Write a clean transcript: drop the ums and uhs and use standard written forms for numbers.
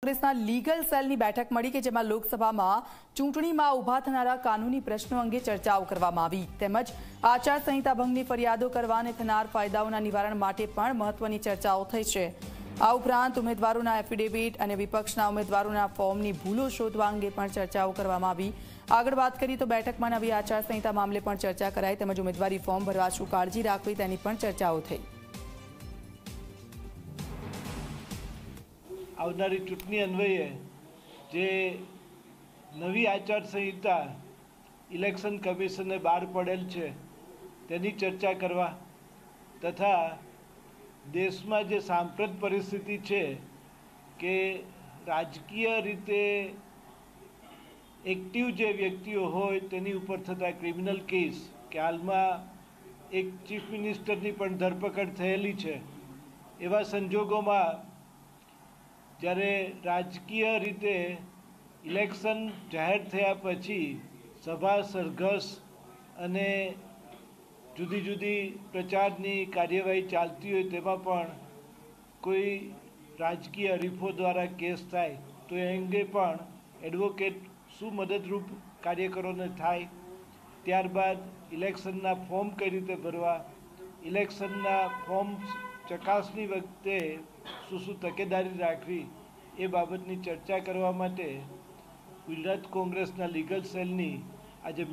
કોંગ્રેસના લીગલ સેલની બેઠક મળી કે જેમાં લોકસભામાં ચૂંટણીમાં ઊભા થનારા કાનૂની પ્રશ્નો અંગે ચર્ચાઓ કરવામાં આવી તેમજ આચારસંહિતા ભંગની ફરિયાદો કરવા અને થનાર ફાયદાઓના નિવારણ માટે પણ મહત્વની ચર્ચાઓ થઈ છે। આ ઉપરાંત ઉમેદવારોના એફિડેવિટ અને વિપક્ષના ઉમેદવારોના ફોર્મની ભૂલો શોધવા અંગે પણ ચર્ચાઓ કરવામાં આવી। આગળ વાત કરીએ તો બેઠકમાં નવી આચારસંહિતા મામલે પણ ચર્ચા કરાઈ તેમજ ઉમેદવારી ફોર્મ ભરવા શું કાળજી રાખવી તેની પણ ચર્ચાઓ થઈ। આવનારી ચૂંટણી અન્વયે જે નવી આચારસંહિતા ઇલેક્શન કમિશને બહાર પડેલ છે તેની ચર્ચા કરવા તથા દેશમાં જે સાંપ્રત પરિસ્થિતિ છે કે રાજકીય રીતે એક્ટિવ જે વ્યક્તિઓ હોય તેની ઉપર થતા ક્રિમિનલ કેસ કે હાલમાં એક ચીફ મિનિસ્ટરની પણ ધરપકડ થયેલી છે। એવા સંજોગોમાં જ્યારે રાજકીય રીતે ઇલેક્શન જાહેર થયા પછી સભા સરઘસ અને જુદી જુદી પ્રચારની કાર્યવાહી ચાલતી હોય તેમાં પણ કોઈ રાજકીય હરીફો દ્વારા કેસ થાય તો એ અંગે પણ એડવોકેટ શું મદદરૂપ કાર્યકરોને થાય, ત્યારબાદ ઇલેક્શનના ફોર્મ કઈ રીતે ભરવા, ઇલેક્શનના ફોર્મ ચકાસણી વખતે શું તકેદારી રાખવી એ બાબતની ચર્ચા કરવા માટે ગુજરાત કોંગ્રેસના લીગલ સેલની આજે